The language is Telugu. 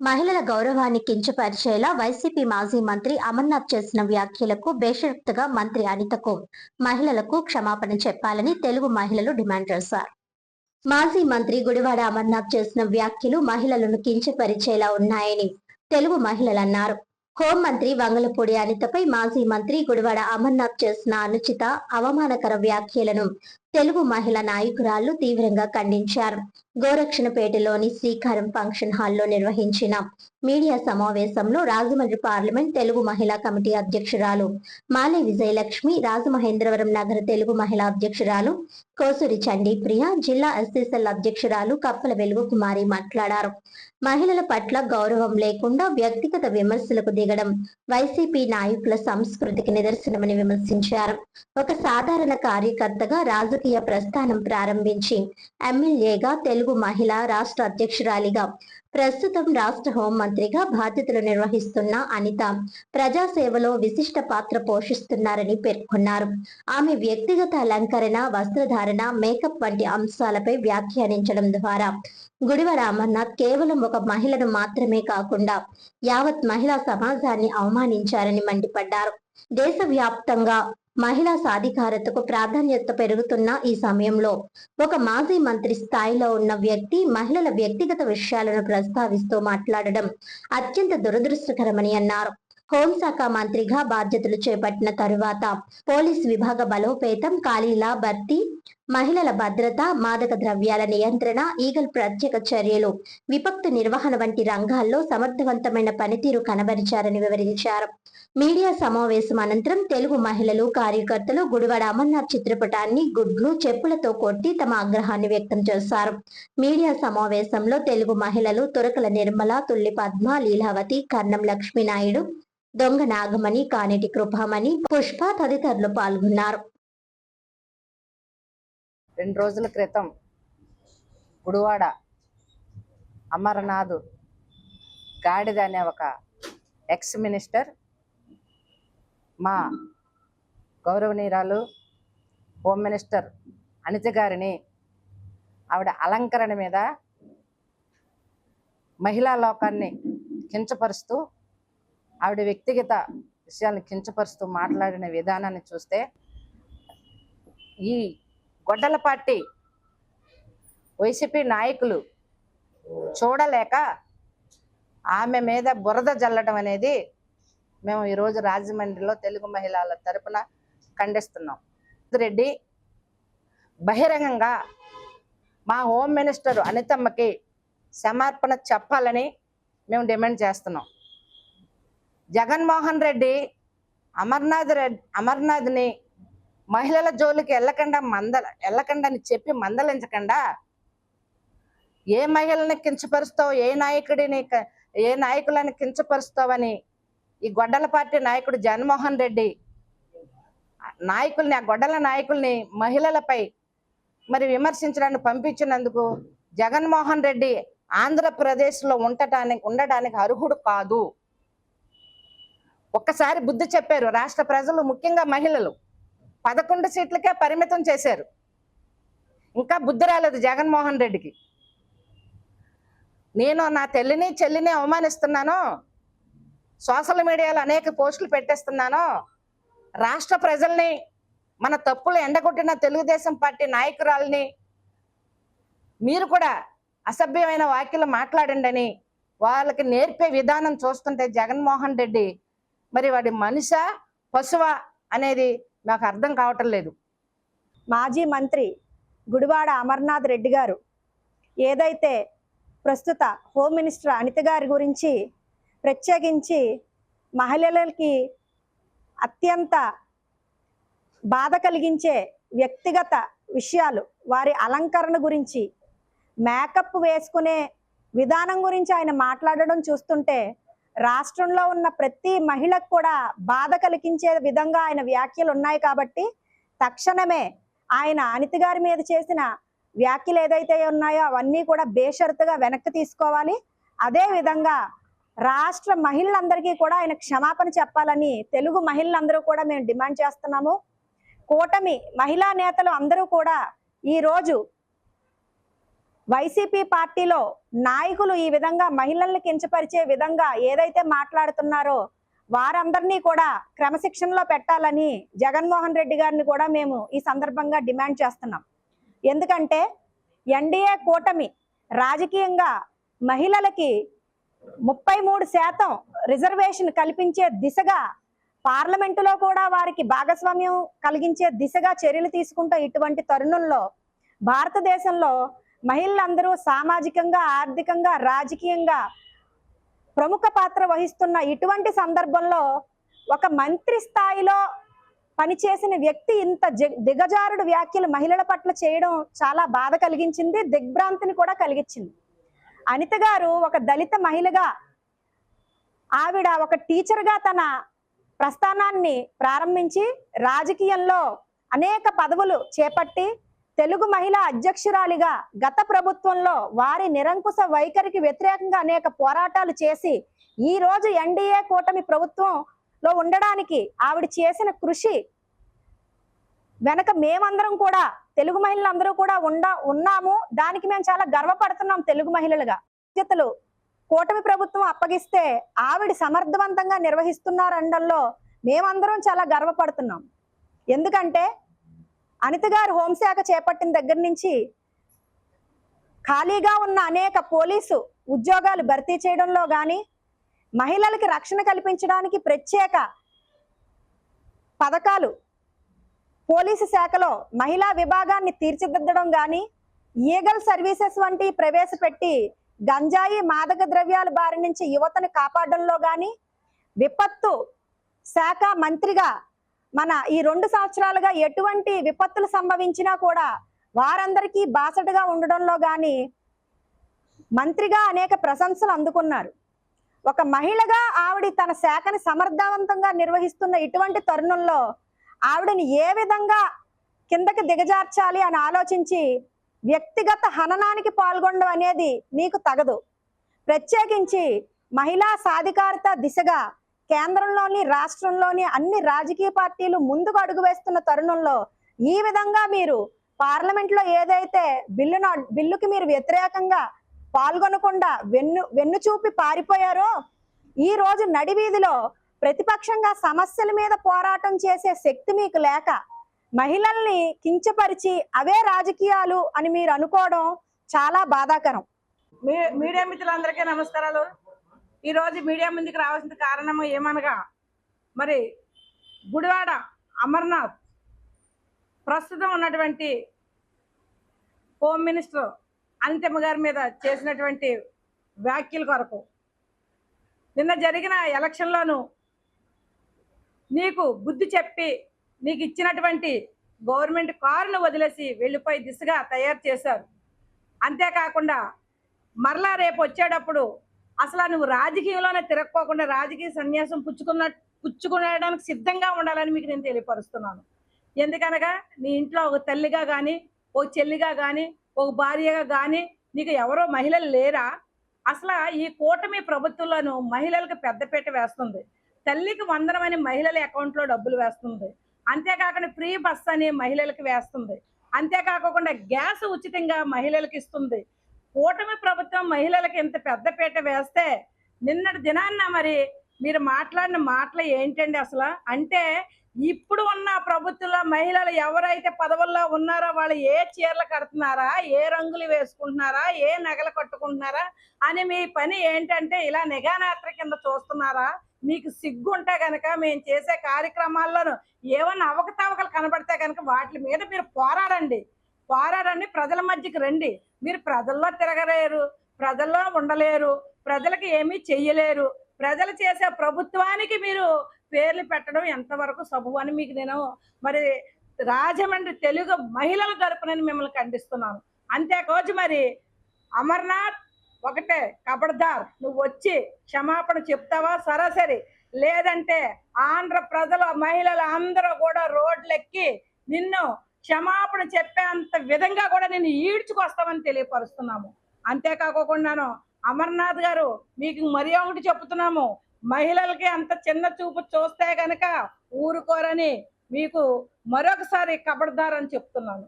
మహిళల గౌరవాన్ని కించపరిచేలా వైసీపీ మాజీ మంత్రి అమర్నాథ్ చేసిన వ్యాఖ్యలకు బేషరతుగా మంత్రి అనితకు మహిళలకు క్షమాపణ చెప్పాలని తెలుగు మహిళలు డిమాండ్ చేశారు. మాజీ మంత్రి గుడివాడ అమర్నాథ్ చేసిన వ్యాఖ్యలు మహిళలను కించపరిచేలా ఉన్నాయని తెలుగు మహిళలన్నారు. హోంమంత్రి వంగలపూడి అనితపై మాజీ మంత్రి గుడివాడ అమర్నాథ్ చేసిన అనుచిత అవమానకర వ్యాఖ్యలను తెలుగు మహిళా నాయకురాళ్లు తీవ్రంగా ఖండించారు. గోరక్షణపేటలోని శ్రీకారం ఫంక్షన్ హాల్లో నిర్వహించిన మీడియా సమావేశంలో రాజమండ్రి పార్లమెంట్ తెలుగు మహిళా కమిటీ అధ్యక్షురాలు మాలే విజయలక్ష్మి, రాజమహేంద్రవరం నగర తెలుగు మహిళా అధ్యక్షురాలు కోసూరి చండీప్రియ, జిల్లా ఎస్సీసెల్ అధ్యక్షురాలు కప్పల వెలుగు కుమారి మాట్లాడారు. మహిళల పట్ల గౌరవం లేకుండా వ్యక్తిగత విమర్శలకు దిగడం వైసీపీ నాయకుల సంస్కృతికి నిదర్శనమని విమర్శించారు. ఒక సాధారణ కార్యకర్తగా రాజకీయ ప్రస్థానం ప్రారంభించి ఎమ్మెల్యేగా, తెలుగు మహిళా రాష్ట్ర అధ్యక్షురాలిగా, ప్రస్తుతం రాష్ట్ర హోంమంత్రిగా బాధ్యతలు నిర్వహిస్తున్న అనిత ప్రజాసేవలో విశిష్ట పాత్ర పోషిస్తున్నారని పేర్కొన్నారు. ఆమె వ్యక్తిగత అలంకరణ, వస్త్రధారణ, మేకప్ వంటి అంశాలపై వ్యాఖ్యానించడం ద్వారా గుడివాడ అమర్నాథ్ కేవలం ఒక మహిళను మాత్రమే కాకుండా యావత్ మహిళా సమాజాన్ని అవమానించారని మండిపడ్డారు. దేశవ్యాప్తంగా మహిళా సాధికారతకు ప్రాధాన్యత పెరుగుతున్న ఈ సమయంలో ఒక మాజీ మంత్రి స్థాయిలో ఉన్న వ్యక్తి మహిళల వ్యక్తిగత విషయాలను ప్రస్తావిస్తూ మాట్లాడడం అత్యంత దురదృష్టకరమని అన్నారు. హోంశాఖ మంత్రిగా బాధ్యతలు చేపట్టిన తరువాత పోలీస్ విభాగ బలోపేతం, ఖాళీల భర్తీ, మహిళల భద్రత, మాదక ద్రవ్యాల నియంత్రణ, ఈగల్ ప్రత్యేక చర్యలు, విపత్తు నిర్వహణ వంటి రంగాల్లో సమర్థవంతమైన పనితీరు కనబరిచారని వివరించారు. మీడియా సమావేశం అనంతరం తెలుగు మహిళలు, కార్యకర్తలు గుడివాడ అమర్నాథ్ చిత్రపటాన్ని గుడ్లు, చెప్పులతో కొట్టి తమ ఆగ్రహాన్ని వ్యక్తం చేశారు. మీడియా సమావేశంలో తెలుగు మహిళలు తురకల నిర్మల, తుల్లి పద్మ, లీలావతి, కర్ణం లక్ష్మీనాయుడు, దొంగ నాగమణి, కానేటి కృపామణి, పుష్ప తదితరులు పాల్గొన్నారు. 2 రోజుల క్రితం గుడివాడ అమర్నాథ్ గాడిద అనే ఒక ఎక్స్ మినిస్టర్ మా గౌరవనీయురాలు హోమ్ మినిస్టర్ అనిత గారిని ఆవిడ అలంకరణ మీద మహిళా లోకాన్ని కించపరుస్తూ, ఆవిడ వ్యక్తిగత విషయాలను కించపరుస్తూ మాట్లాడిన విధానాన్ని చూస్తే ఈ గొడ్డలపాటి వైసీపీ నాయకులు చూడలేక ఆమె మీద బురద జల్లడం అనేది మేము ఈరోజు రాజమండ్రిలో తెలుగు మహిళల తరపున ఖండిస్తున్నాం. రెడ్డి బహిరంగంగా మా హోమ్ మినిస్టర్ అనితమ్మకి సమర్పణ చెప్పాలని మేము డిమాండ్ చేస్తున్నాం. జగన్మోహన్ రెడ్డి అమర్నాథ్ని మహిళల జోలికి వెళ్ళకండా అని చెప్పి మందలించకుండా, ఏ మహిళని కించపరుస్తావు, ఏ నాయకులని కించపరుస్తావని ఈ గొడ్డల పార్టీ నాయకుడు జగన్మోహన్ రెడ్డి నాయకుల్ని, ఆ గొడ్డల నాయకుల్ని మహిళలపై మరి విమర్శించడానికి పంపించినందుకు జగన్మోహన్ రెడ్డి ఆంధ్రప్రదేశ్లో ఉండడానికి అర్హుడు కాదు. ఒక్కసారి బుద్ధి చెప్పారు రాష్ట్ర ప్రజలు, ముఖ్యంగా మహిళలు. 11 సీట్లకే పరిమితం చేశారు. ఇంకా బుద్ధి రాలేదు జగన్మోహన్ రెడ్డికి. నేను నా తల్లిని చెల్లిని అవమానిస్తున్నాను, సోషల్ మీడియాలో అనేక పోస్టులు పెట్టేస్తున్నాను, రాష్ట్ర ప్రజల్ని, మన తప్పులు ఎండగొట్టిన తెలుగుదేశం పార్టీ నాయకురాలని మీరు కూడా అసభ్యమైన వ్యాఖ్యలు మాట్లాడండి అని వాళ్ళకి నేర్పే విధానం చూస్తుంటే జగన్మోహన్ రెడ్డి మరి వాడి మనిషా పశువా అనేది నాకు అర్థం కావటం లేదు. మాజీ మంత్రి గుడివాడ అమర్నాథ్ రెడ్డి గారు ఏదైతే ప్రస్తుత హోమ్ మినిస్టర్ అనిత గారి గురించి ప్రత్యేకించి మహిళలకి అత్యంత బాధ కలిగించే వ్యక్తిగత విషయాలు, వారి అలంకరణ గురించి, మేకప్ వేసుకునే విధానం గురించి ఆయన మాట్లాడడం చూస్తుంటే రాష్ట్రంలో ఉన్న ప్రతి మహిళకు కూడా బాధ కలిగించే విధంగా ఆయన వ్యాఖ్యలు ఉన్నాయి. కాబట్టి తక్షణమే ఆయన అనిత గారి మీద చేసిన వ్యాఖ్యలు ఏదైతే ఉన్నాయో అవన్నీ కూడా బేషరతుగా వెనక్కి తీసుకోవాలి. అదే విధంగా రాష్ట్ర మహిళలందరికీ కూడా ఆయన క్షమాపణ చెప్పాలని తెలుగు మహిళలందరూ కూడా మేము డిమాండ్ చేస్తున్నాము. కూటమి మహిళా నేతలు అందరూ కూడా ఈరోజు వైసీపీ పార్టీలో నాయకులు ఈ విధంగా మహిళల్ని కించపరిచే విధంగా ఏదైతే మాట్లాడుతున్నారో వారందరినీ కూడా క్రమశిక్షణలో పెట్టాలని జగన్మోహన్ రెడ్డి గారిని కూడా మేము ఈ సందర్భంగా డిమాండ్ చేస్తున్నాం. ఎందుకంటే ఎన్డీఏ కూటమి రాజకీయంగా మహిళలకి 33% రిజర్వేషన్ కల్పించే దిశగా పార్లమెంటులో కూడా వారికి భాగస్వామ్యం కలిగించే దిశగా చర్యలు తీసుకుంటూ ఇటువంటి తరుణంలో భారతదేశంలో మహిళలందరూ సామాజికంగా, ఆర్థికంగా, రాజకీయంగా ప్రముఖ పాత్ర వహిస్తున్న ఇటువంటి సందర్భంలో ఒక మంత్రి స్థాయిలో పనిచేసిన వ్యక్తి ఇంత దిగజారుడు వ్యాఖ్యలు మహిళల పట్ల చేయడం చాలా బాధ కలిగించింది, దిగ్భ్రాంతిని కూడా కలిగించింది. అనిత గారు ఒక దళిత మహిళగా, ఆవిడ ఒక టీచర్గా తన ప్రస్థానాన్ని ప్రారంభించి రాజకీయంలో అనేక పదవులు చేపట్టి తెలుగు మహిళా అధ్యక్షురాలిగా గత ప్రభుత్వంలో వారి నిరంకుశ వైఖరికి వ్యతిరేకంగా అనేక పోరాటాలు చేసి ఈ రోజు ఎన్డీఏ కూటమి ప్రభుత్వంలో ఉండడానికి ఆవిడ చేసిన కృషి వెనక మేమందరం కూడా, తెలుగు మహిళలందరూ కూడా ఉన్నాము. దానికి మేము చాలా గర్వపడుతున్నాం తెలుగు మహిళలుగా. బాధ్యతలు కూటమి ప్రభుత్వం అప్పగిస్తే ఆవిడ సమర్థవంతంగా నిర్వహిస్తున్నారనడంలో మేమందరం చాలా గర్వపడుతున్నాం. ఎందుకంటే అనిత గారు హోంశాఖ చేపట్టిన దగ్గర నుంచి ఖాళీగా ఉన్న అనేక పోలీసు ఉద్యోగాలు భర్తీ చేయడంలో కానీ, మహిళలకి రక్షణ కల్పించడానికి ప్రత్యేక పథకాలు పోలీసు శాఖలో మహిళా విభాగాన్ని తీర్చిదిద్దడం కానీ, ఈగల్ సర్వీసెస్ వంటి ప్రవేశపెట్టి గంజాయి మాదక ద్రవ్యాల బారి నుంచి యువతను కాపాడడంలో కానీ, విపత్తు శాఖ మంత్రిగా మన ఈ 2 సంవత్సరాలుగా ఎటువంటి విపత్తులు సంభవించినా కూడా వారందరికీ బాసటగా ఉండడంలో కానీ మంత్రిగా అనేక ప్రశంసలు అందుకున్నారు. ఒక మహిళగా ఆవిడ తన శాఖని సమర్థవంతంగా నిర్వహిస్తున్న ఇటువంటి తరుణంలో ఆవిడని ఏ విధంగా కిందకి దిగజార్చాలి అని ఆలోచించి వ్యక్తిగత హననానికి పాల్గొనడం అనేది మీకు తగదు. ప్రత్యేకించి మహిళా సాధికారత దిశగా కేంద్రంలోని, రాష్ట్రంలోని అన్ని రాజకీయ పార్టీలు ముందుకు అడుగు వేస్తున్న తరుణంలో ఈ విధంగా మీరు పార్లమెంట్లో ఏదైతే బిల్లుకి మీరు వ్యతిరేకంగా పాల్గొనకుండా వెన్ను చూపి పారిపోయారో, ఈ రోజు నడివీధిలో ప్రతిపక్షంగా సమస్యల మీద పోరాటం చేసే శక్తి మీకు లేక మహిళల్ని కించపరిచి అవే రాజకీయాలు అని మీరు అనుకోవడం చాలా బాధాకరం. మీడియా మిత్రులందరికీ నమస్కారాలు. ఈరోజు మీడియా ముందుకు రావాల్సిన కారణము ఏమనగా, మరి గుడివాడ అమర్నాథ్ ప్రస్తుతం ఉన్నటువంటి హోమ్ మినిస్టర్ అనితమ్మ గారి మీద చేసినటువంటి వ్యాఖ్యల కొరకు నిన్న జరిగిన ఎలక్షన్లోనూ నీకు బుద్ధి చెప్పి నీకు ఇచ్చినటువంటి గవర్నమెంట్ కారును వదిలేసి వెళ్ళిపోయి దిశగా తయారు చేశారు. అంతేకాకుండా మరలా రేపు వచ్చేటప్పుడు అసలు నువ్వు రాజకీయంలోనే తిరగకోకుండా రాజకీయ సన్యాసం పుచ్చుకునేయడానికి సిద్ధంగా ఉండాలని మీకు నేను తెలియపరుస్తున్నాను. ఎందుకనగా నీ ఇంట్లో ఒక తల్లిగా కానీ, ఒక చెల్లిగా కానీ, ఒక భార్యగా కానీ నీకు ఎవరో మహిళలు లేరా? అసలు ఈ కూటమి ప్రభుత్వంలోనూ మహిళలకు పెద్దపీట వేస్తుంది. తల్లికి వందనమని మహిళల అకౌంట్లో డబ్బులు వేస్తుంది. అంతేకాకుండా ఫ్రీ బస్ అని మహిళలకు వేస్తుంది. అంతేకాకుండా గ్యాస్ ఉచితంగా మహిళలకు ఇస్తుంది. కూటమి ప్రభుత్వం మహిళలకు ఇంత పెద్దపీట వేస్తే నిన్నటి దినాన్న మరి మీరు మాట్లాడిన మాటలు ఏంటండి అసలు? అంటే ఇప్పుడు ఉన్న ప్రభుత్వంలో మహిళలు ఎవరైతే పదవుల్లో ఉన్నారో వాళ్ళు ఏ చీరలు కడుతున్నారా, ఏ రంగులు వేసుకుంటున్నారా, ఏ నగలు కట్టుకుంటున్నారా అని మీ పని ఏంటంటే ఇలా నిఘానేత్ర కింద చూస్తున్నారా? మీకు సిగ్గు ఉంటే కనుక మేము చేసే కార్యక్రమాల్లోనూ ఏమన్నా అవకతవకలు కనబడితే కనుక వాటి మీద మీరు పోరాడండి. ప్రజల మధ్యకి రండి. మీరు ప్రజల్లో తిరగలేరు, ప్రజల్లో ఉండలేరు, ప్రజలకు ఏమీ చెయ్యలేరు. ప్రజలు చేసే ప్రభుత్వానికి మీరు పేర్లు పెట్టడం ఎంతవరకు సబబు అని మీకు నేను మరి రాజమండ్రి తెలుగు మహిళల తరపున మిమ్మల్ని ఖండిస్తున్నాను. అంతేకాదు మరి అమర్నాథ్ ఒకటే ఖబర్దార్, నువ్వు వచ్చి క్షమాపణ చెప్తావా సరాసరి, లేదంటే ఆంధ్ర ప్రజలు మహిళలు అందరూ కూడా రోడ్లెక్కి నిన్ను క్షమాపణ చెప్పేంత విధంగా కూడా నేను ఈడ్చుకొస్తామని తెలియపరుస్తున్నాము. అంతేకాకుండాను అమర్నాథ్ గారు మీకు మరి ఒకటి చెప్తున్నాము, మహిళలకి అంత చిన్న చూపు చూస్తే గనక ఊరుకోరని మీకు మరొకసారి ఖబర్దార్ అని చెప్తున్నాను.